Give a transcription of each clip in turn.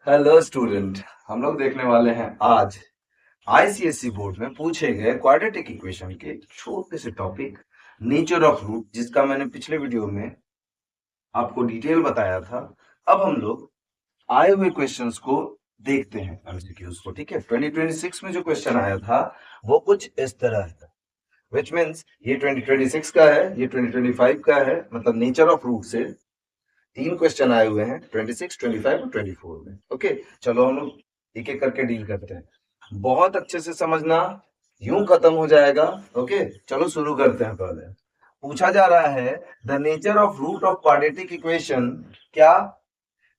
Hello student, हम लोग देखने वाले हैं आज आईसीएसई बोर्ड में पूछे गए क्वाड्रेटिक इक्वेशन के एक छोटे से टॉपिक नेचर ऑफ रूट, जिसका मैंने पिछले वीडियो में आपको डिटेल बताया था। अब हम लोग आए हुए क्वेश्चंस को देखते हैं, एमसीक्यूज को। ठीक है, 2026 में जो क्वेश्चन आया था वो कुछ इस तरह है, विच मीन्स ये 2026 का है, ये 2025 का है। मतलब नेचर ऑफ रूट से तीन क्वेश्चन आए हुए हैं, 26, 25 और 24 में। ओके, चलो हम लोग एक एक करके डील करते हैं। बहुत अच्छे से समझना, यूं खत्म हो जाएगा। ओके, चलो शुरू करते हैं। पहले पूछा जा रहा है the nature of root of quadratic equation, क्या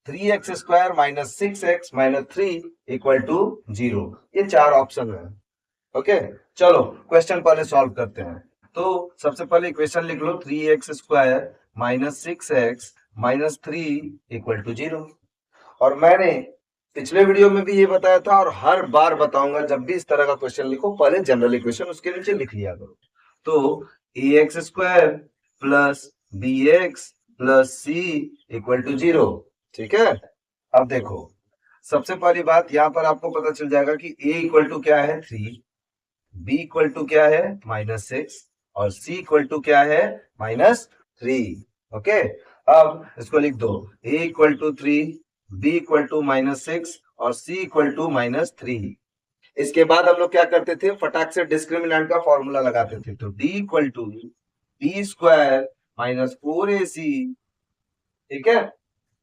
3x² minus 6x minus 3 equal to 0। ये चार ऑप्शन है। ओके, चलो क्वेश्चन पहले सॉल्व करते हैं। तो सबसे पहले इक्वेशन लिख लो, 3x² minus 6x minus 3 equal to 0। और मैंने पिछले वीडियो में भी ये बताया था और हर बार बताऊंगा, जब भी इस तरह का क्वेश्चन लिखो पहले जनरल इक्वेशन उसके नीचे लिख लिया करो। तो ax² plus bx plus c equal to 0। ठीक है, अब देखो, सबसे पहली बात यहां पर आपको पता चल जाएगा कि a इक्वल टू क्या है 3, b इक्वल टू क्या है -6 और c इक्वल टू क्या है -3। ओके, अब इसको लिख दो, a equal to 3, b equal to -6 और c इक्वल टू -3। इसके बाद हम लोग क्या करते थे, फटाक से डिस्क्रिमिनेंट का फॉर्मूला लगाते थे। तो d equal to b² minus 4ac। ठीक है,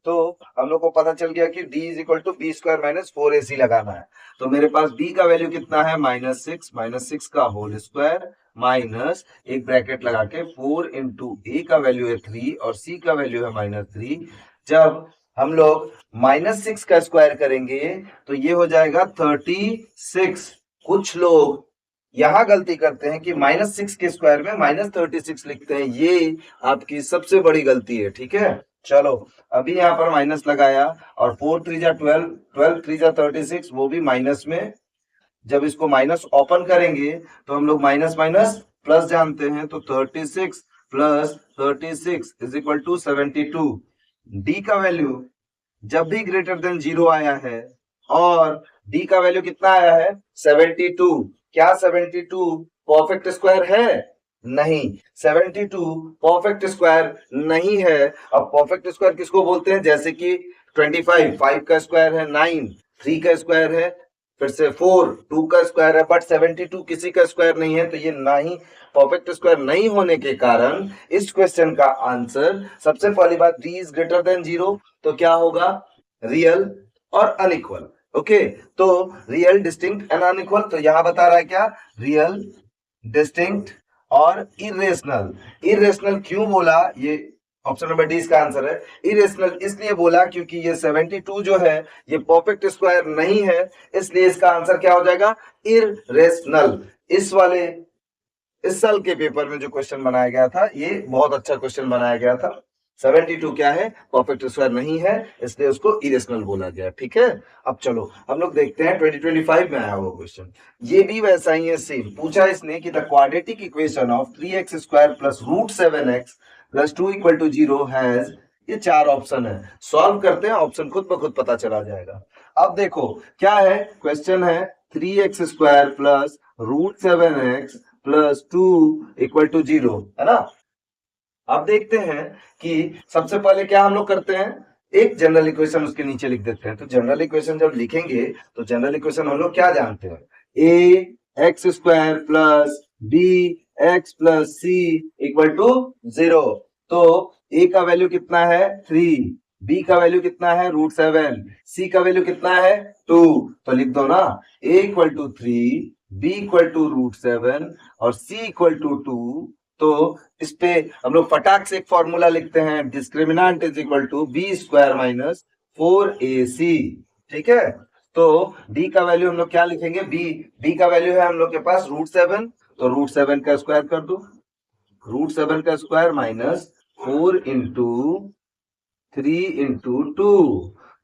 तो हम लोग को पता चल गया कि d is equal to b² minus 4ac लगाना है। तो मेरे पास b का वैल्यू कितना है -6 का होल स्क्वायर माइनस एक ब्रैकेट लगा के 4 इंटू a का वैल्यू है 3 और c का वैल्यू है -3। जब हम लोग -6 का स्क्वायर करेंगे तो ये हो जाएगा 36। कुछ लोग यहां गलती करते हैं कि -6 के स्क्वायर में -36 लिखते हैं, ये आपकी सबसे बड़ी गलती है। ठीक है, चलो अभी यहाँ पर माइनस लगाया और 4 3 जा 12, 12 3 जा 36, वो भी माइनस में। जब इसको माइनस ओपन करेंगे तो हम लोग माइनस माइनस प्लस जानते हैं, तो 36 plus 36 is equal to 72। D का वैल्यू जब भी ग्रेटर देन 0 आया है और डी का वैल्यू कितना आया है 72, क्या 72 परफेक्ट स्क्वायर है? नहीं, 72 परफेक्ट स्क्वायर नहीं है। अब परफेक्ट स्क्वायर किसको बोलते हैं? जैसे कि 25 5 का स्क्वायर है 9, 3 का स्क्वायर है, फिर से 4 2 का स्क्वायर है, बट 72 किसी का स्क्वायर नहीं है। तो ये ना ही परफेक्ट स्क्वायर नहीं होने के कारण इस क्वेश्चन का आंसर, सबसे पहली बात, d इज ग्रेटर देन 0, तो क्या होगा? रियल और अनइक्वल। ओके, तो रियल, डिस्टिंक्ट एंड अनइक्वल। तो यहां बता रहा है क्या? रियल, डिस्टिंक्ट और इरेशनल। इरेशनल क्यों बोला? ये ऑप्शन नंबर डी इसका आंसर है। इरेशनल इसलिए बोला क्योंकि ये 72 जो है ये परफेक्ट स्क्वायर नहीं है, इसलिए इसका आंसर क्या हो जाएगा? इरेशनल। इस साल के पेपर में जो क्वेश्चन बनाया गया था, ये बहुत अच्छा क्वेश्चन बनाया गया था। 72 क्या है? परफेक्ट स्क्वायर नहीं है, इसलिए उसको इरेशनल बोला गया। ठीक है, अब चलो हम लोग देखते हैं 2025 में आया वो क्वेश्चन। ये भी वैसा ही है, सेम पूछा इसने कि the quadratic equation of 3x² plus √7x plus 2 equal to 0 has, ये चार ऑप्शन है। सॉल्व करते हैं, ऑप्शन खुद ब खुद पता चला जाएगा। अब देखो क्या है, क्वेश्चन है 3x² plus √7x plus 2 equal to 0, है ना। अब देखते हैं कि सबसे पहले क्या हम लोग करते हैं, एक जनरल इक्वेशन उसके नीचे लिख देते हैं। तो जनरल इक्वेशन जब लिखेंगे तो जनरल इक्वेशन हम लोग क्या जानते हैं? ax² plus bx plus c equal to 0। तो a का वैल्यू कितना है 3, b का वैल्यू कितना है √7, c का वैल्यू कितना है 2। तो लिख दो ना, a equal to 3, b equal to √7 और c इक्वल टू 2। तो इस पे हम लोग फटाक से एक फॉर्मूला लिखते हैं, discriminant is equal to b² minus 4ac। ठीक है, तो d का वैल्यू हम लोग क्या लिखेंगे? b का वैल्यू है हम लोग के पास √7, तो √7 का स्क्वायर कर दो, √7 का स्क्वायर माइनस 4 इंटू 3 इंटू 2।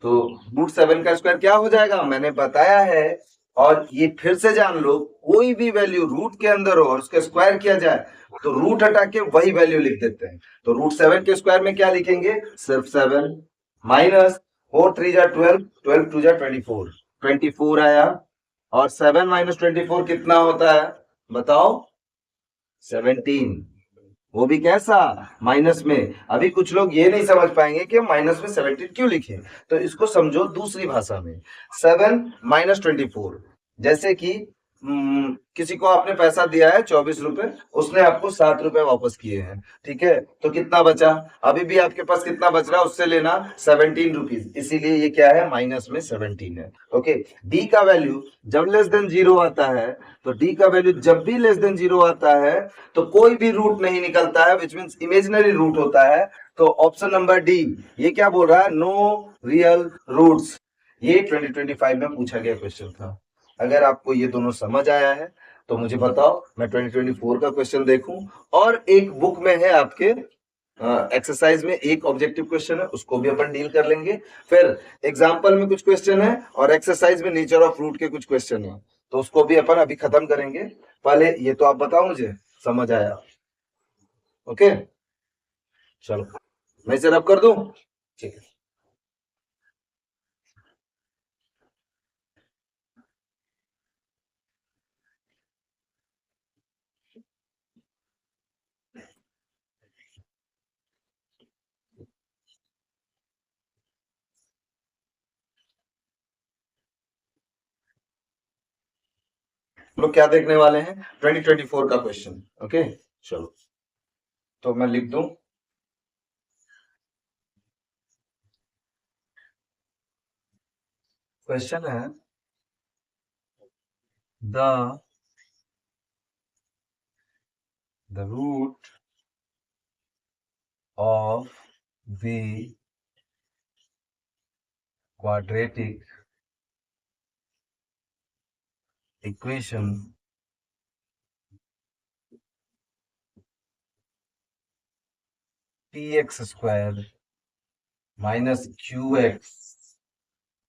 तो √7 का स्क्वायर क्या हो जाएगा? मैंने बताया है और ये फिर से जान लो, कोई भी वैल्यू रूट के अंदर हो और उसका स्क्वायर किया जाए तो रूट हटा के वही वैल्यू लिख देते हैं। तो रूट 7 के स्क्वायर में क्या लिखेंगे, सिर्फ 7 माइनस 4 3 जा 12, 12 2 जा 24, 24 आया। और 7 माइनस 24 कितना होता है बताओ, 17। वो भी कैसा, माइनस में। अभी कुछ लोग ये नहीं समझ पाएंगे कि माइनस में 17 क्यों लिखे, तो इसको समझो दूसरी भाषा में। 7 माइनस 24, जैसे कि किसी को आपने पैसा दिया है 24 रुपए, उसने आपको 7 रुपए वापस किए हैं, ठीक है, तो कितना बचा, अभी भी आपके पास कितना बच रहा है उससे लेना 17 रुपीज, इसीलिए ये क्या है, माइनस में 17 है। ओके, डी का वैल्यू जब लेस देन जीरो आता है, तो डी का वैल्यू जब भी लेस देन जीरो आता है तो कोई भी रूट नहीं निकलता है, विच मीन्स इमेजिनरी रूट होता है। तो ऑप्शन नंबर डी, ये क्या बोल रहा है, नो रियल रूट्स। ये 2025 में पूछा गया क्वेश्चन था। अगर आपको ये दोनों समझ आया है तो मुझे बताओ, मैं 2024 का क्वेश्चन देखूं। और एक बुक में है आपके एक्सरसाइज में एक ऑब्जेक्टिव क्वेश्चन है, उसको भी अपन डील कर लेंगे। फिर एग्जाम्पल में कुछ क्वेश्चन है और एक्सरसाइज में नेचर ऑफ रूट के कुछ क्वेश्चन है, तो उसको भी अपन अभी खत्म करेंगे। पहले ये तो आप बताओ मुझे, समझ आया? ओके, चलो मैं इसे रब कर दूं, ठीक है। लोग क्या देखने वाले हैं, 2024 का क्वेश्चन। ओके, चलो तो मैं लिख दूं, क्वेश्चन है the root of the quadratic equation px square minus qx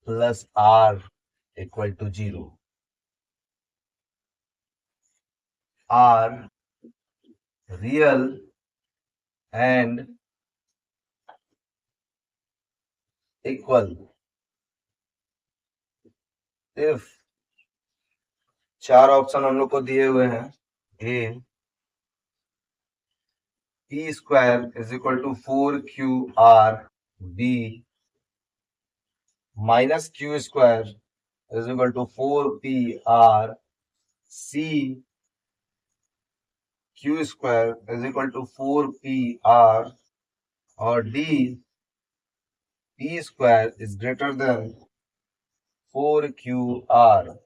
plus r equal to 0 are real and equal if, चार ऑप्शन हम लोग को दिए हुए हैं, A P square is equal to 4qr, B minus Q square is equal to 4pr, C Q square is equal to 4pr, और D P square is greater than 4qr।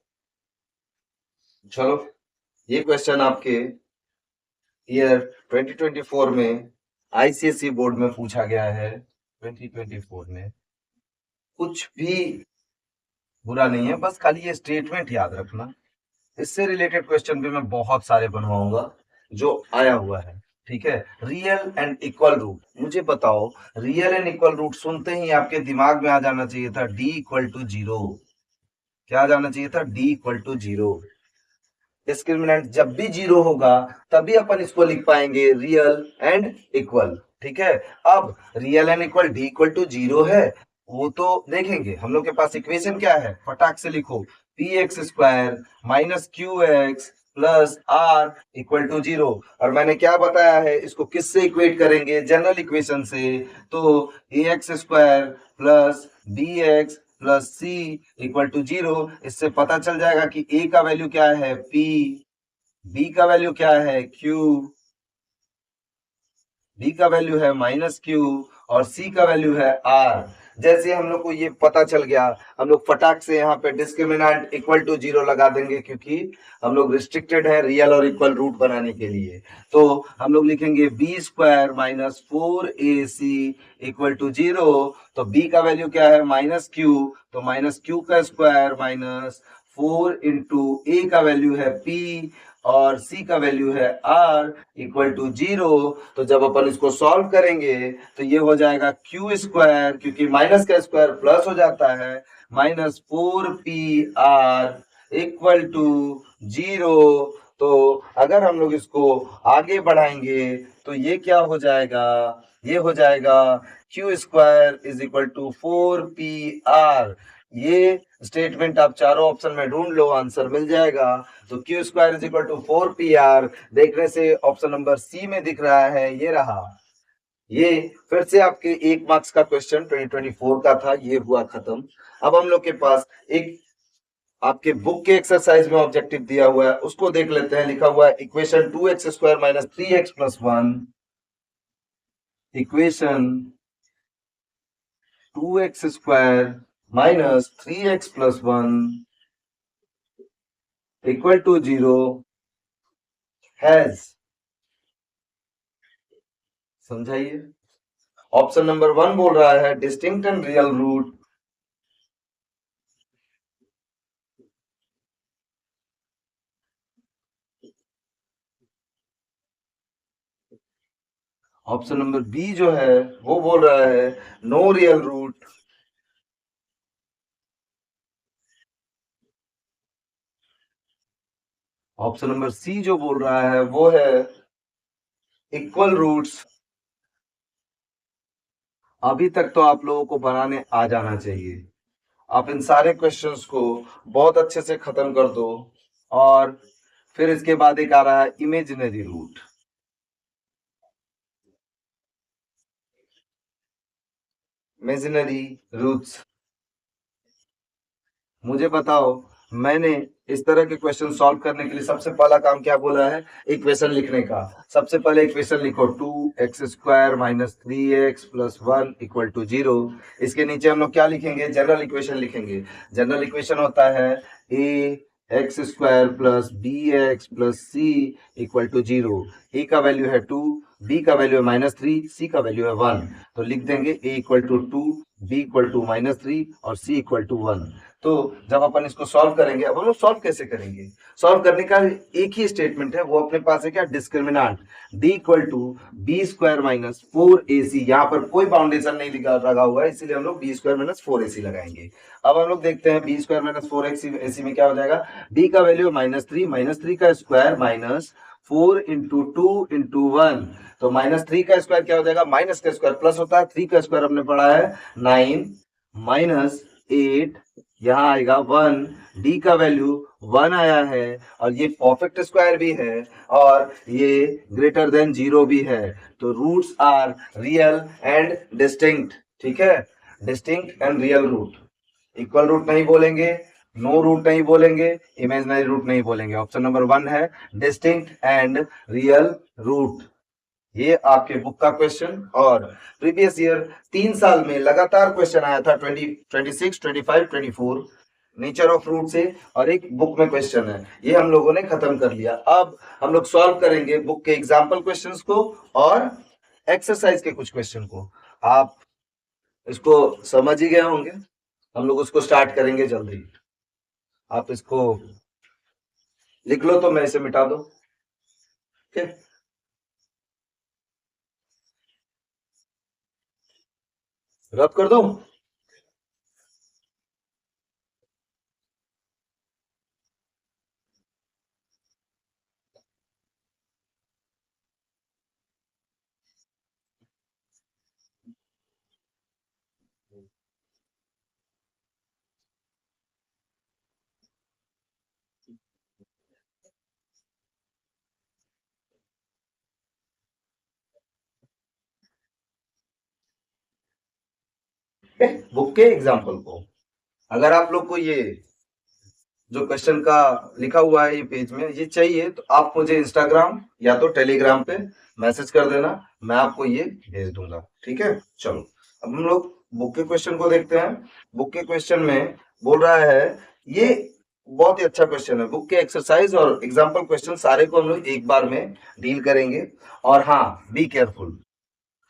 चलो, ये क्वेश्चन आपके ईयर 2024 में ICSE board में पूछा गया है। 2024 में कुछ भी बुरा नहीं है, बस खाली ये स्टेटमेंट याद रखना। इससे रिलेटेड क्वेश्चन भी मैं बहुत सारे बनवाऊंगा जो आया हुआ है, ठीक है। रियल एंड इक्वल रूट, मुझे बताओ, रियल एंड इक्वल रूट सुनते ही आपके दिमाग में आ जाना चाहिए था डी इक्वल टू जीरो। क्या आ जाना चाहिए था, D equal to zero. Discriminant जब भी जीरो होगा तभी अपन इसको लिख पाएंगे रियल एंड इक्वल, ठीक है। अब real and equal D equal to zero है, वो तो देखेंगे। हम लोग के पास इक्वेशन क्या है, फटाक से लिखो, P X square minus Q X plus R equal to zero. और मैंने क्या बताया है, इसको किससे इक्वेट करेंगे, जनरल इक्वेशन से। तो A X square plus B X plus C equal to zero. इससे पता चल जाएगा कि ए का वैल्यू क्या है पी, बी का वैल्यू क्या है क्यू, बी का वैल्यू है माइनस क्यू, और सी का वैल्यू है आर। जैसे हम लोग को ये पता चल गया, हम लोग फटाक से यहाँ पे डिस्क्रिमिनेंट इक्वल टू जीरो लगा देंगे, क्योंकि हम लोग रिस्ट्रिक्टेड है रियल और इक्वल रूट बनाने के लिए। तो हम लोग लिखेंगे B square minus 4ac equal to zero. तो बी का वैल्यू क्या है, माइनस क्यू, तो माइनस क्यू का स्क्वायर माइनस 4 इंटू ए का वैल्यू है पी और सी का वैल्यू है आर इक्वल टू जीरो। तो जब अपन इसको सॉल्व करेंगे तो ये हो जाएगा क्यू स्क्वायर, क्योंकि माइनस का स्क्वायर प्लस हो जाता है, माइनस 4pr इक्वल टू 0। तो अगर हम लोग इसको आगे बढ़ाएंगे तो ये क्या हो जाएगा, ये हो जाएगा Q square is equal to 4pr। ये स्टेटमेंट आप चारों ऑप्शन में ढूंढ लो, आंसर मिल जाएगा। तो Q square is equal to 4pr देखने से ऑप्शन नंबर सी में दिख रहा है, ये रहा। ये फिर से आपके 1 मार्क्स का क्वेश्चन 2024 का था, ये हुआ खत्म। अब हम लोग के पास एक आपके बुक के एक्सरसाइज में ऑब्जेक्टिव दिया हुआ है, उसको देख लेते हैं। लिखा हुआ है equation 2x square minus 3x plus 1, equation 2x square minus 3x plus 1 equal to 0 has, समझाइए। ऑप्शन नंबर 1 बोल रहा है distinct and real root, option number B जो है वो बोल रहा है no real root, option number C जो बोल रहा है वो है इक्वल रूट्स। अभी तक तो आप लोगों को बनाने आ जाना चाहिए। आप इन सारे क्वेश्चंस को बहुत अच्छे से खत्म कर दो, और फिर इसके बाद एक आ रहा है इमेजिनरी रूट। इमेजिनरी रूट्स, मुझे बताओ, मैंने इस तरह के क्वेश्चन सॉल्व करने के लिए सबसे पहला काम क्या बोला है, इक्वेशन लिखने का। सबसे पहले इक्वेशन लिखो 2x square minus 3x plus 1 equal to 0। इसके नीचे हम लोग क्या लिखेंगे, जनरल इक्वेशन लिखेंगे। जनरल इक्वेशन होता है a X square plus B X plus C equal to 0। A का वैल्यू है 2, बी का वैल्यू है -3, सी का वैल्यू है 1। तो लिख देंगे a equal to 2, B equal to -3 और सी इक्वल टू 1। तो जब अपन इसको सॉल्व करेंगे, अब हम लोग सॉल्व कैसे करेंगे, सॉल्व करने का एक ही स्टेटमेंट है, वो अपने पास है क्या, discriminant d equal to B square minus 4ac। यहाँ पर कोई बाउंडेशन नहीं लगा हुआ है, इसीलिए हम लोग बी स्क्वायर माइनस 4ac लगाएंगे। अब हम लोग देखते हैं बी स्क्वायर माइनस 4ac में क्या हो जाएगा। b का वैल्यू -3 का स्क्वायर माइनस 4 इंटू 2 इंटू 1। तो -3 का स्क्वायर क्या हो जाएगा, माइनस का स्क्वायर प्लस होता है, 3 का स्क्वायर हमने पढ़ा है 9 माइनस 8, यहाँ आएगा 1। डी का वैल्यू 1 आया है, और ये परफेक्ट स्क्वायर भी है, और ये ग्रेटर देन 0 भी है। तो roots are real and distinct, ठीक है, distinct and real root. Equal root नहीं बोलेंगे, नो रूट नहीं बोलेंगे, इमेजिनरी रूट नहीं बोलेंगे। ऑप्शन नंबर 1 है डिस्टिंक्ट एंड रियल रूट। ये आपके बुक का क्वेश्चन, और प्रीवियस ईयर 3 साल में लगातार क्वेश्चन आया था 2026 25 24 नेचर ऑफ रूट से, और एक बुक में क्वेश्चन है, ये हम लोगों ने खत्म कर लिया। अब हम लोग सॉल्व करेंगे बुक के एग्जाम्पल क्वेश्चंस को और एक्सरसाइज के कुछ क्वेश्चन को। आप इसको समझ ही गए होंगे, हम लोग उसको स्टार्ट करेंगे जल्दी। आप इसको लिख लो तो मैं इसे मिटा दो, ठीक है। रब कर दो। बुक के एग्जाम्पल को, अगर आप लोग को ये जो क्वेश्चन का लिखा हुआ है ये पेज में ये चाहिए, तो आप मुझे इंस्टाग्राम या तो टेलीग्राम पे मैसेज कर देना, मैं आपको ये भेज दूंगा, ठीक है। चलो अब हम लोग बुक के क्वेश्चन को देखते हैं। बुक के क्वेश्चन में बोल रहा है, ये बहुत ही अच्छा क्वेश्चन है। बुक के एक्सरसाइज और एग्जाम्पल क्वेश्चन सारे को हम लोग एक बार में डील करेंगे। और हाँ, बी केयरफुल,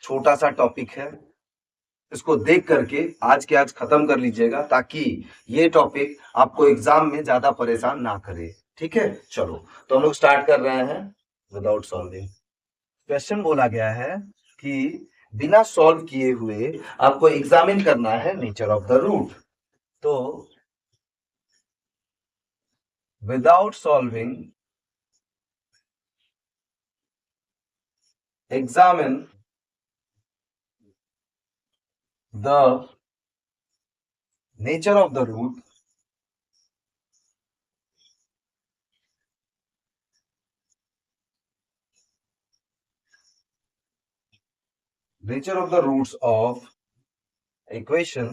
छोटा सा टॉपिक है, इसको देख करके आज के आज खत्म कर लीजिएगा, ताकि ये टॉपिक आपको एग्जाम में ज्यादा परेशान ना करे, ठीक है। चलो तो हम लोग स्टार्ट कर रहे हैं विदाउट सॉल्विंग। क्वेश्चन बोला गया है कि बिना सॉल्व किए हुए आपको एग्जामिन करना है नेचर ऑफ द रूट। तो without solving, examine the nature of the root, nature of the roots of equation,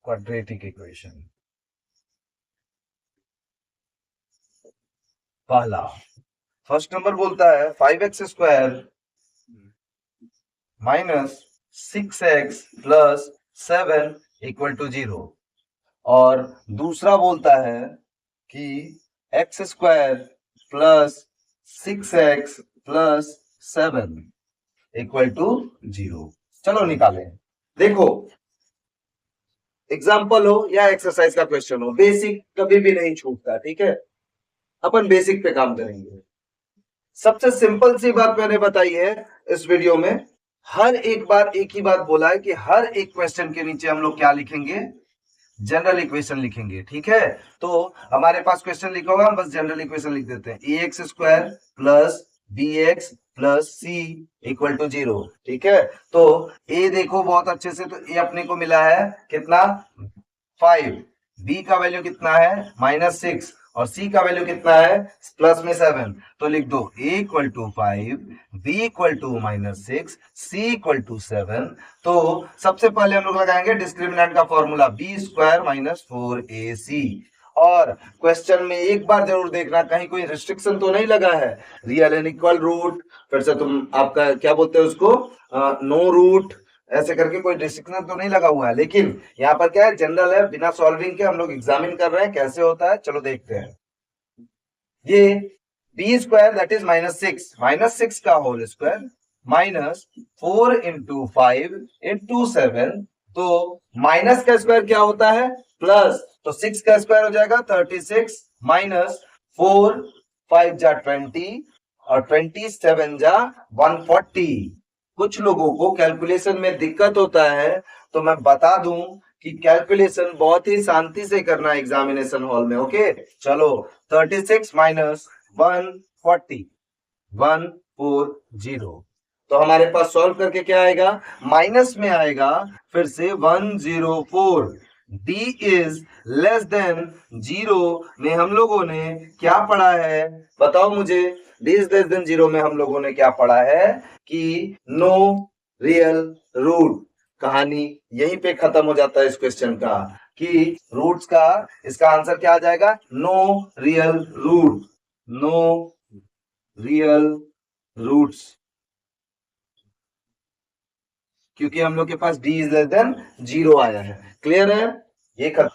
quadratic equation. पहला फर्स्ट नंबर बोलता है 5x² minus 6x plus 7 equal to 0, और दूसरा बोलता है कि x² plus 6x plus 7 equal to 0। चलो निकालें। देखो, एग्जाम्पल हो या एक्सरसाइज का क्वेश्चन हो, बेसिक कभी भी नहीं छूटता, ठीक है। अपन बेसिक पे काम करेंगे। सबसे सिंपल सी बात मैंने बताई है इस वीडियो में, हर एक बार एक ही बात बोला है कि हर एक क्वेश्चन के नीचे हम लोग क्या लिखेंगे, जनरल इक्वेशन लिखेंगे, ठीक है। तो हमारे पास क्वेश्चन लिखा होगा, हम बस जनरल इक्वेशन लिख देते हैं, ax² plus bx plus c equal to 0, ठीक है। तो a देखो बहुत अच्छे से, तो a अपने को मिला है कितना, 5, b का वैल्यू कितना है -6, और c का वैल्यू कितना है प्लस में 7। तो लिख दो a equal to 5, b equal to -6, c equal to 7। तो सबसे पहले हम लोग लगाएंगे डिस्क्रिमिनेंट का फॉर्मूला, b² माइनस 4ac। और क्वेश्चन में एक बार जरूर देखना, कहीं कोई रिस्ट्रिक्शन तो नहीं लगा है, रियल एंड इक्वल रूट, फिर से तुम आपका क्या बोलते हैं उसको, नो रूट, ऐसे करके कोई रिस्ट्रिक्शन तो नहीं लगा हुआ है। लेकिन यहाँ पर क्या है, जनरल है, बिना सॉल्विंग के हम लोग एग्जामिन कर रहे हैं कैसे होता है। चलो देखते हैं। ये b² दैट इज -6 का whole square minus 4 into 5 into 7। तो माइनस का स्क्वायर क्या होता है, प्लस, तो 6 का स्क्वायर हो जाएगा 36 माइनस 4, 5 जा 20 और 27 जा 140। कुछ लोगों को कैलकुलेशन में दिक्कत होता है, तो मैं बता दूं कि कैलकुलेशन बहुत ही शांति से करना एग्जामिनेशन हॉल में, ओके। चलो 36 माइनस 140, 140। तो हमारे पास सॉल्व करके क्या आएगा, माइनस में आएगा, फिर से 104। d इज लेस देन 0 में हम लोगों ने क्या पढ़ा है, बताओ मुझे। d इज लेस देन 0 में हम लोगों ने क्या पढ़ा है कि नो रियल रूट। कहानी यहीं पे खत्म हो जाता है इस क्वेश्चन का, कि रूट्स का इसका आंसर क्या आ जाएगा, no real root, no real roots, क्योंकि हम लोग के पास d इज लेस देन 0 आया है। क्लियर है ये खत्म।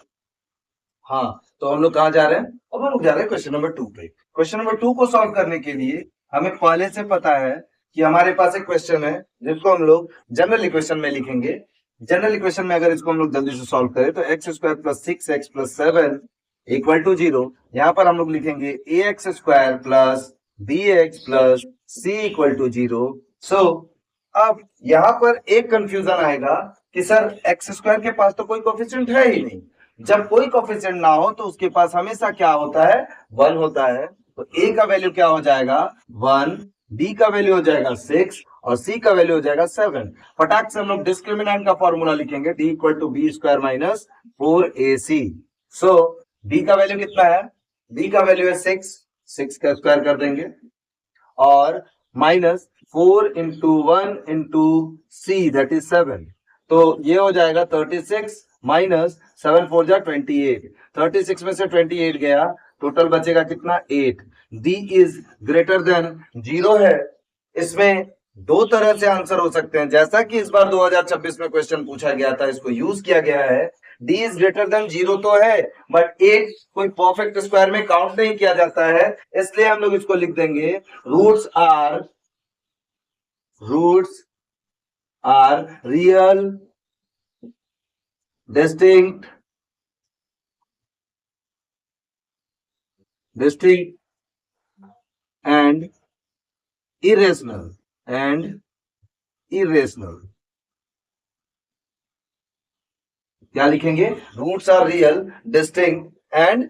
हाँ, तो हम लोग कहाँ जा रहे हैं, अब हम लोग जा रहे हैं क्वेश्चन नंबर 2 पे। क्वेश्चन नंबर 2 को सॉल्व करने के लिए हमें पहले से पता है कि हमारे पास एक क्वेश्चन है जिसको हम लोग जनरल इक्वेशन में लिखेंगे। जनरल इक्वेशन में अगर इसको हम लोग जल्दी से सॉल्व करें तो x² plus 6x plus 7 equal to 0। यहाँ पर हम लोग लिखेंगे ax² plus bx plus c equal to 0। So अब यहाँ पर एक कंफ्यूजन आएगा कि सर x² के पास तो कोई कोफिशिएंट है ही नहीं। जब कोई कोफिशिएंट ना हो तो उसके पास हमेशा क्या होता है, 1 होता है। तो a का वैल्यू क्या हो जाएगा 1, b का वैल्यू हो जाएगा 6 और c का वैल्यू हो जाएगा 7। फटाक से हम लोग डिस्क्रिमिनेंट का फॉर्मूला लिखेंगे, d equal to b² minus 4ac। So b का वैल्यू कितना है, b का वैल्यू है 6 का स्क्वायर कर देंगे, और minus 4 into 1 into c that is 7। तो ये हो जाएगा 36 माइनस 7 4 जा 28। 36 में से 28 गया, टोटल बचेगा कितना 8। d इज ग्रेटर देन 0 है। इसमें दो तरह से आंसर हो सकते हैं, जैसा कि इस बार 2026 में क्वेश्चन पूछा गया था, इसको यूज किया गया है। d इज ग्रेटर देन 0 तो है, बट 8 कोई परफेक्ट स्क्वायर में काउंट नहीं किया जाता है, इसलिए हम लोग इसको लिख देंगे roots are real distinct and irrational क्या लिखेंगे? Roots are real, distinct and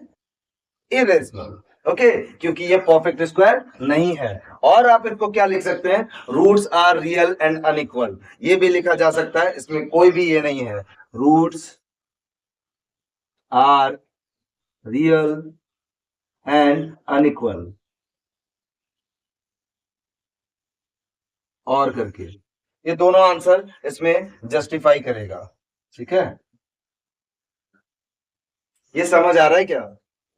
irrational. Okay, क्योंकि ये परफेक्ट स्क्वायर नहीं है। और आप इनको क्या लिख सकते हैं? Roots are real and unequal, ये भी लिखा जा सकता है, इसमें कोई भी ये नहीं है। Roots are real and unequal और करके ये दोनों आंसर इसमें जस्टिफाई करेगा। ठीक है, ये समझ आ रहा है क्या?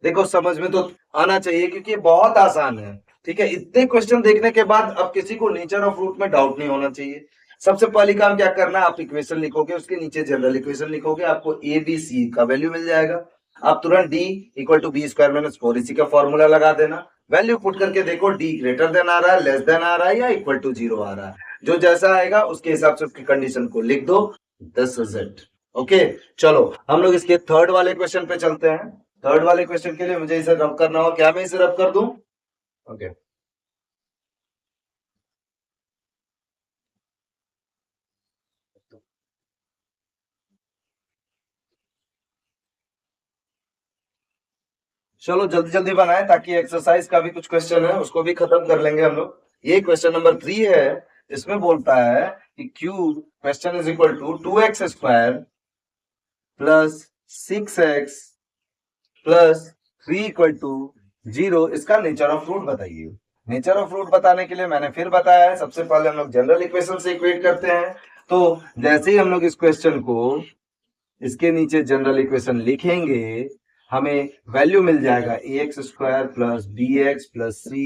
देखो समझ में तो आना चाहिए क्योंकि ये बहुत आसान है। ठीक है, इतने क्वेश्चन देखने के बाद अब किसी को नेचर ऑफ रूट में डाउट नहीं होना चाहिए। सबसे पहली काम क्या करना है, आप इक्वेशन लिखोगे, उसके नीचे जनरल इक्वेशन लिखोगे, आपको ए बी सी का वैल्यू मिल जाएगा। आप तुरंत D equal to B square minus four इसी का फॉर्मूला लगा देना। वैल्यू पुट करके देखो डी ग्रेटर देन आ रहा है, लेस देन आ रहा है या इक्वल टू जीरो आ रहा है। जो जैसा आएगा उसके हिसाब से उसकी कंडीशन को लिख दो। This is it. ओके, चलो हम लोग इसके थर्ड वाले क्वेश्चन पे चलते हैं। थर्ड वाले क्वेश्चन के लिए मुझे इसे रब करना हो, क्या मैं इसे रब कर दूं? ओके, चलो जल्दी जल्दी बनाए ताकि एक्सरसाइज का भी कुछ क्वेश्चन है उसको भी खत्म कर लेंगे हम लोग। ये क्वेश्चन नंबर 3 है। इसमें बोलता है कि cube question is equal to 2x square plus 6x plus 3 equal to 0, इसका नेचर ऑफ रूट बताइए। नेचर ऑफ रूट बताने के लिए मैंने फिर बताया है, सबसे पहले हम लोग जनरल इक्वेशन से इक्वेट करते हैं। तो जैसे ही हम लोग इस क्वेश्चन को इसके नीचे जनरल इक्वेशन लिखेंगे, हमें वैल्यू मिल जाएगा A X square plus B X plus C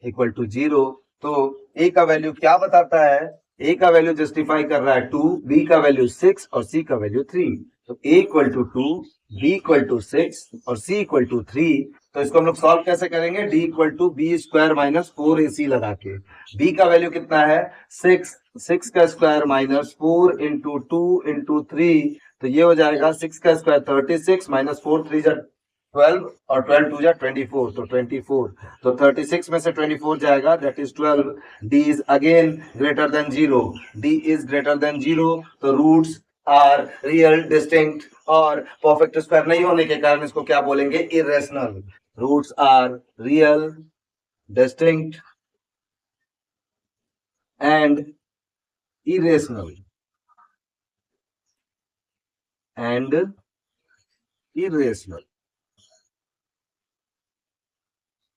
equal to 0। तो ए का वैल्यू क्या बताता है? ए का वैल्यू जस्टिफाई कर रहा है 2, बी का वैल्यू 6 और सी का वैल्यू 3। तो A equal to 2, B equal to 6 और सी इक्वल टू 3। तो इसको हम लोग सॉल्व कैसे करेंगे? D equal to B square minus 4ac लगा के। बी का वैल्यू कितना है? 6, 6 का स्क्वायर माइनस 4 इंटू 2 इंटू 3, तो ये हो जाएगा 6 का स्क्वायर 36 माइनस 4 3 जा 12 और 12 2 जा 24, तो 24। तो 36 में से 24 जाएगा, that is 12। D is again greater than 0, D is greater than 0। तो रूट्स आर रियल, डिस्टिंक्ट और परफेक्ट स्क्वायर नहीं होने के कारण इसको क्या बोलेंगे? Irrational. Roots are real, distinct and irrational and irrational.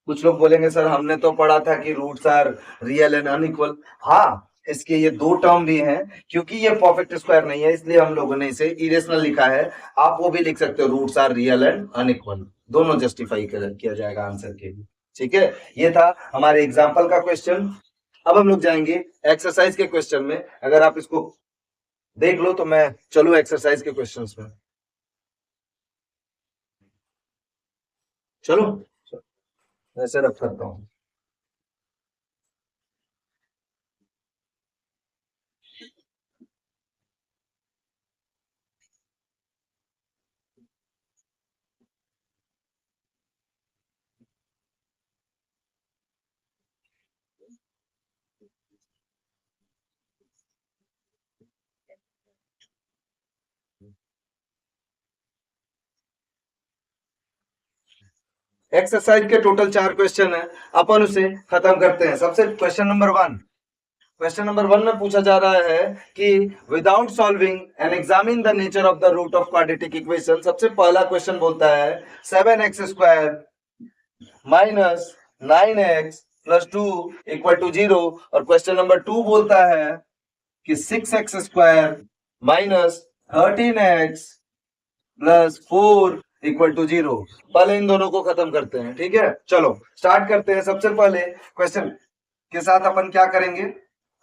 कुछ लोग बोलेंगे सर हमने तो पढ़ा था कि roots are real and unequal. हाँ, इसके ये दो टर्म भी हैं, क्योंकि ये परफेक्ट स्क्वायर नहीं है इसलिए हम लोगों ने इसे इरेशनल लिखा है। आप वो भी लिख सकते हो, roots are real and unequal, दोनों जस्टिफाई किया जाएगा आंसर के लिए। ठीक है, ये था हमारे एग्जाम्पल का क्वेश्चन। अब हम लोग जाएंगे एक्सरसाइज के क्वेश्चन में। अगर आप इसको देख लो तो मैं चलू एक्सरसाइज के क्वेश्चंस में। चलो ऐसे रख सकता हूँ। एक्सरसाइज के टोटल 4 क्वेश्चन है, अपन उसे खत्म करते हैं। सबसे क्वेश्चन नंबर 1 में पूछा जा रहा है कि without solving and examine the nature of the root of quadratic equation. सबसे पहला क्वेश्चन बोलता है 7x square minus 9x plus 2 equal to 0। और क्वेश्चन नंबर 2 बोलता है कि 6x square minus 13x plus 4 equal to 0। पहले इन दोनों को खत्म करते हैं। ठीक है, चलो स्टार्ट करते हैं। सबसे पहले क्वेश्चन के साथ अपन क्या करेंगे?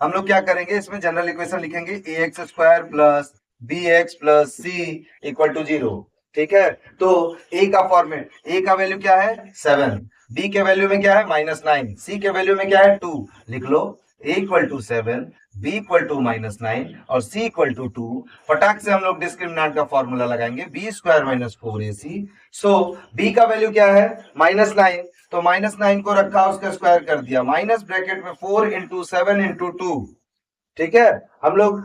हम लोग क्या करेंगे, इसमें जनरल इक्वेशन लिखेंगे A X square plus B X plus C equal to 0। ठीक है, तो ए का फॉर्मेट, ए का वैल्यू क्या है? 7, बी के वैल्यू में क्या है? -9, सी के वैल्यू में क्या है? 2। लिख लो, A equal to 7, B equal to -9 और सी इक्वल टू 2। फटाक से हम लोग डिस्क्रिमिनेंट का फॉर्मूला लगाएंगे, बी स्क्वायर माइनस 4ac। सो बी का वैल्यू क्या है? -9, तो -9 को रखा उसका स्क्वायर कर दिया, माइनस ब्रैकेट में 4 इंटू 7 इंटू 2। ठीक है, हम लोग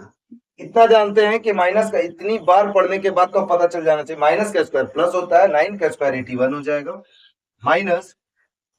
इतना जानते हैं कि माइनस का इतनी बार पढ़ने के बाद तो पता चल जाना चाहिए, माइनस का स्क्वायर प्लस होता है, 9 का स्क्वायर 81 हो जाएगा, माइनस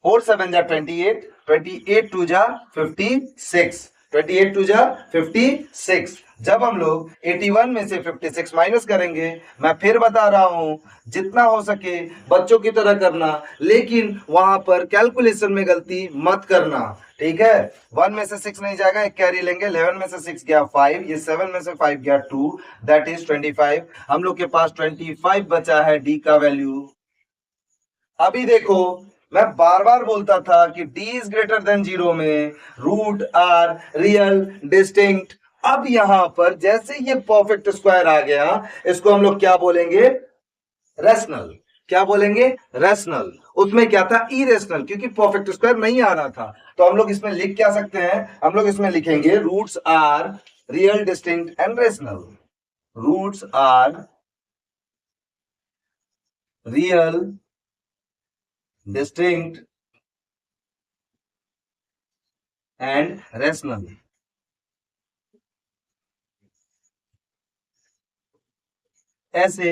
4 7 जा 28, 28 2 जा 56, 28 2 जा 56। जब हम लोग 81 में से 56 माइनस करेंगे, मैं फिर बता रहा हूं जितना हो सके बच्चों की तरह करना, लेकिन वहां पर कैलकुलेशन में गलती मत करना, ठीक है। 1 में से 6 नहीं जाएगा, एक कैरी लेंगे, 11 में से 6 गया 5, ये 7 में से 5 गया 2, दैट इज 25। हम लोग के पास 25 बचा है डी का वैल्यू। अभी देखो, मैं बार बार बोलता था कि d इज ग्रेटर देन 0 में रूट आर रियल डिस्टिंक्ट। अब यहां पर जैसे ये परफेक्ट स्क्वायर आ गया, इसको हम लोग क्या बोलेंगे, रैशनल। क्या बोलेंगे, रैशनल। उसमें क्या था, इरेशनल, क्योंकि परफेक्ट स्क्वायर नहीं आ रहा था। तो हम लोग इसमें लिख क्या सकते हैं, हम लोग इसमें लिखेंगे roots are real distinct and rational. Roots are real distinct and rational. ऐसे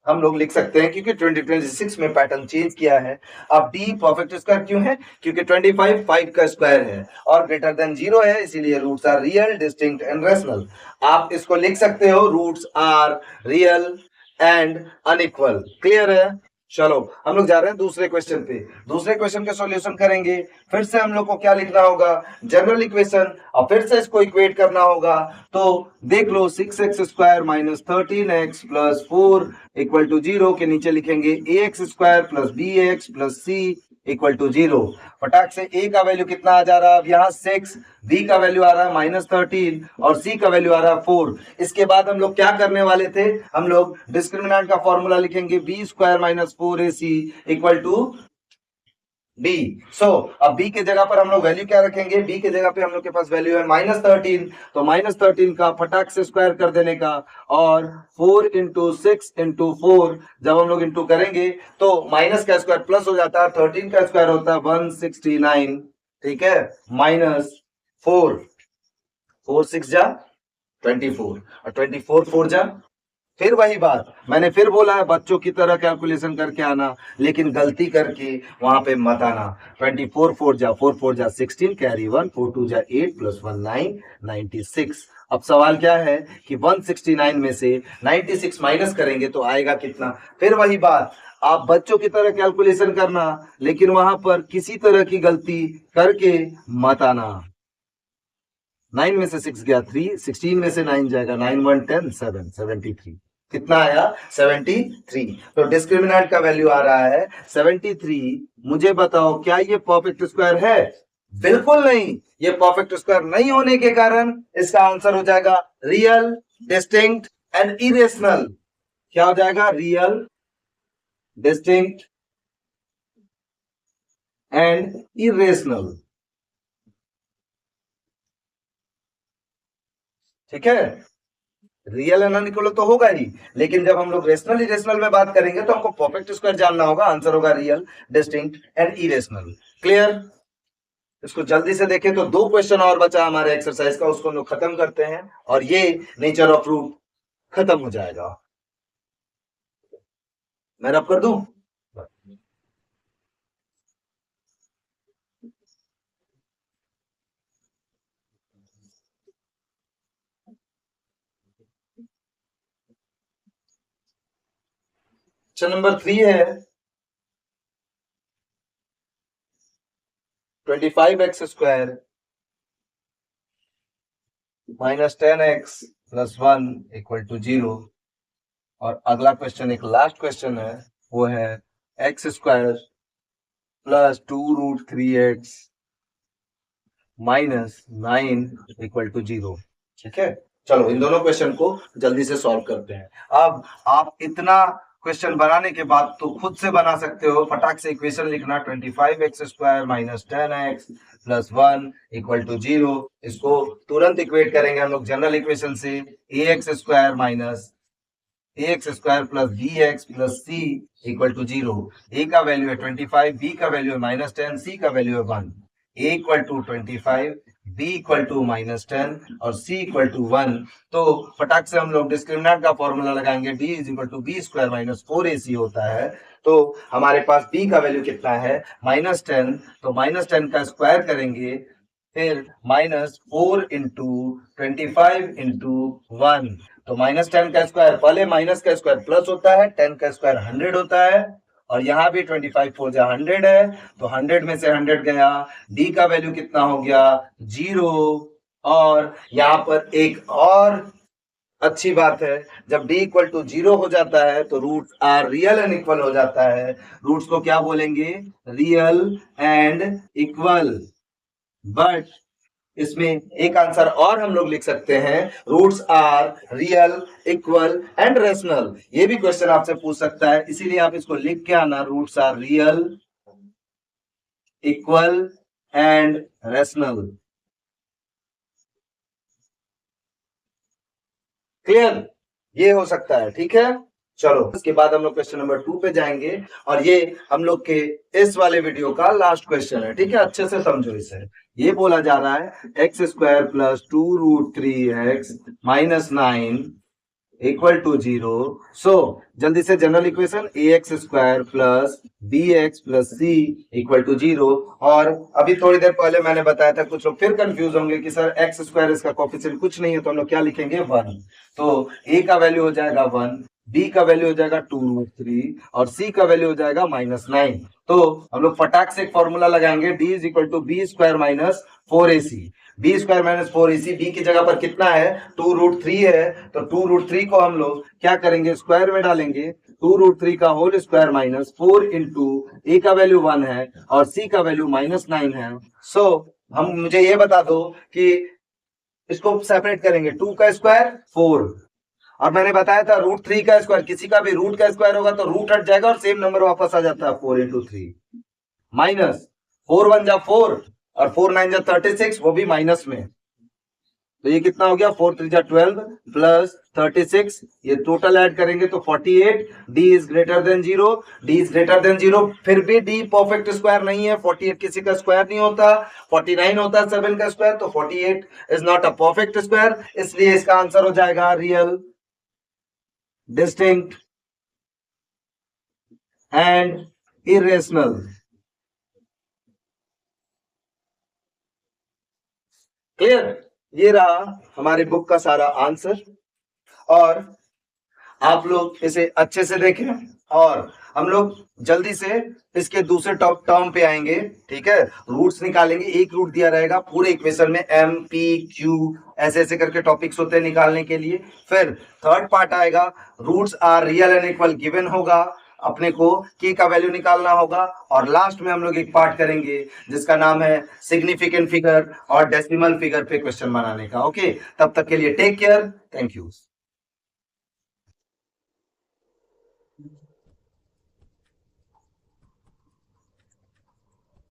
हम लोग लिख सकते हैं, क्योंकि 2026 में पैटर्न चेंज किया है। अब डी परफेक्ट स्क्वायर क्यों है, क्योंकि 25 5 का स्क्वायर है और ग्रेटर देन 0 है, इसीलिए roots are real distinct and rational. आप इसको लिख सकते हो roots are real and unequal. Clear है। चलो हम लोग जा रहे हैं दूसरे क्वेश्चन पे। दूसरे क्वेश्चन का सॉल्यूशन करेंगे। फिर से हम लोग को क्या लिखना होगा, जनरल इक्वेशन, और फिर से इसको इक्वेट करना होगा। तो देख लो, 6x square minus 13x plus 4 equal to 0 के नीचे लिखेंगे ax square plus bx plus c equal to 0। फटाक से a का वैल्यू कितना आ जा रहा है, अब यहाँ 6, b का वैल्यू आ रहा है माइनस 13 और c का वैल्यू आ रहा है 4। इसके बाद हम लोग क्या करने वाले थे, हम लोग डिस्क्रिमिनेंट का फॉर्मूला लिखेंगे, b square minus 4ac equal to b। So अब b के जगह पर हम लोग वैल्यू क्या रखेंगे, b के जगह पे हम लोग के पास वैल्यू है माइनस 13, तो माइनस 13 का फटाक से स्क्वायर कर देने का, और 4 इंटू 6 इंटू 4 जब हम लोग इंटू करेंगे तो माइनस का स्क्वायर प्लस हो जाता है, 13 का स्क्वायर होता है 169, ठीक है, माइनस 4, 4 6 जा 24 और 24 4 जा, फिर वही बात मैंने फिर बोला है, बच्चों की तरह कैलकुलेशन करके आना, लेकिन गलती करके वहां पे मत आना। 24 4 जा 16 कैरी 1, 4 2 जा 8 प्लस 1 9 96। अब सवाल क्या है कि 169 में से 96 माइनस करेंगे तो आएगा कितना। फिर वही बात, आप बच्चों की तरह कैलकुलेशन करना, लेकिन वहां पर किसी तरह की गलती करके मत आना। 9 में से 6 गया 3, 16 में से 9 जाएगा 9 1 10 7 73। कितना आया, 73। तो डिस्क्रिमिनेंट का वैल्यू आ रहा है 73। मुझे बताओ क्या ये परफेक्ट स्क्वायर है, बिल्कुल नहीं। ये परफेक्ट स्क्वायर नहीं होने के कारण इसका आंसर हो जाएगा रियल डिस्टिंक्ट एंड इरेशनल। क्या हो जाएगा, रियल डिस्टिंक्ट एंड इरेशनल, ठीक है। रियल एंड अनइक्वल तो होगा ही, लेकिन जब हम लोग रेशनल इरेशनल में बात करेंगे तो हमको परफेक्ट स्क्वायर जानना होगा, आंसर होगा real distinct and irrational. Clear. इसको जल्दी से देखें तो दो क्वेश्चन और बचा हमारे एक्सरसाइज का, उसको हम लोग खत्म करते हैं और ये नेचर ऑफ रूट खत्म हो जाएगा। मैं रब कर दूं। क्वेश्चन नंबर 3 है 25x square minus 10x plus 1 equal to 0। और अगला क्वेश्चन एक लास्ट क्वेश्चन है, वो है X square plus 2√3x minus 9 equal to 0। ठीक है, चलो इन दोनों क्वेश्चन को जल्दी से सॉल्व करते हैं। अब आप इतना क्वेश्चन बनाने के बाद तो खुद से बना सकते हो, फटाक से इक्वेशन लिखना, 25x square minus 10x plus 1 equal to 0। इसको तुरंत इक्वेट करेंगे हम लोग जनरल इक्वेशन से, ax square minus ax square plus bx plus c equal to 0। a का वैल्यू है 25, b का वैल्यू है माइनस 10, c का वैल्यू है 1। a equal to 25, b equal to -10 और c इक्वल टू 1, तो फटाक से हम लोग डिस्क्रिमिनेंट का फॉर्मूला लगाएंगे, d is equal to B square minus 4ac होता है। तो हमारे पास b का वैल्यू कितना है -10, तो -10 का स्क्वायर करेंगे, फिर -4 इंटू 25 इंटू 1, तो -10 का स्क्वायर, पहले माइनस का स्क्वायर प्लस होता है, 10 का स्क्वायर 100 होता है, और यहाँ भी 25 4 जा 100 है, तो 100 में से 100 गया, d का वैल्यू कितना हो गया 0। और यहाँ पर एक और अच्छी बात है, जब d इक्वल टू 0 हो जाता है तो roots are real and equal हो जाता है। रूट्स को क्या बोलेंगे, रियल एंड इक्वल। बट इसमें एक आंसर और हम लोग लिख सकते हैं, roots are real equal and rational. ये भी क्वेश्चन आपसे पूछ सकता है, इसीलिए आप इसको लिख के आना, roots are real equal and rational. Clear, ये हो सकता है, ठीक है। चलो इसके बाद हम लोग क्वेश्चन नंबर 2 पे जाएंगे, और ये हम लोग के इस वाले वीडियो का लास्ट क्वेश्चन है, ठीक है, अच्छे से समझो इसे। ये बोला जा रहा है X square plus 2√3x minus 9 equal to 0। So जल्दी से general equation ax square plus bx plus c equal to 0। और अभी थोड़ी देर पहले मैंने बताया था, कुछ लोग फिर कंफ्यूज होंगे कि सर एक्स स्क्वायर इसका कोफिशिएंट कुछ नहीं है, तो हम लोग क्या लिखेंगे 1। तो a का वैल्यू हो जाएगा 1, b का वैल्यू हो जाएगा 2√3 और c का वैल्यू हो जाएगा -9। तो हम लोग फटाक से एक फॉर्मूला लगाएंगे, d is equal to B square minus 4ac। B square minus 4ac, B की जगह पर कितना है 2√3 है, तो 2√3 को हम लोग क्या करेंगे, स्क्वायर में डालेंगे, 2√3 का whole square minus 4 into A का वैल्यू 1 है और सी का वैल्यू -9 है। सो हम मुझे ये बता दो कि इसको सेपरेट करेंगे, 2 का स्क्वायर 4, और मैंने बताया था √3 का स्क्वायर, किसी का भी रूट का स्क्वायर होगा तो रूट हट जाएगा और सेम नंबर वापस आ जाता है, 4 इंटू 3 माइनस 4 1 जा 4 और 4 9 जा 36, वो भी माइनस में, तो ये कितना हो गया 4 3 जा 12 प्लस 36, ये टोटल ऐड करेंगे तो 48। d is greater than 0, d is greater than 0, फिर भी d परफेक्ट स्क्वायर नहीं है, 48 किसी का स्क्वायर नहीं होता, 49 होता है 7 का स्क्वायर, तो 48 is not a perfect square, इसलिए इसका आंसर हो जाएगा real, distinct and irrational. Clear, ये रहा हमारे बुक का सारा आंसर, और आप लोग इसे अच्छे से देखें, और हम लोग जल्दी से इसके दूसरे टर्म पे आएंगे, ठीक है। रूट्स निकालेंगे, एक रूट दिया रहेगा पूरे इक्वेशन में, एम पी क्यू ऐसे ऐसे करके टॉपिक्स होते हैं निकालने के लिए। फिर थर्ड पार्ट आएगा, roots are real and equal given होगा, अपने को की का वैल्यू निकालना होगा, और लास्ट में हम लोग एक पार्ट करेंगे जिसका नाम है सिग्निफिकेंट फिगर और डेसिमल फिगर पे क्वेश्चन बनाने का। ओके, तब तक के लिए टेक केयर, थैंक यू।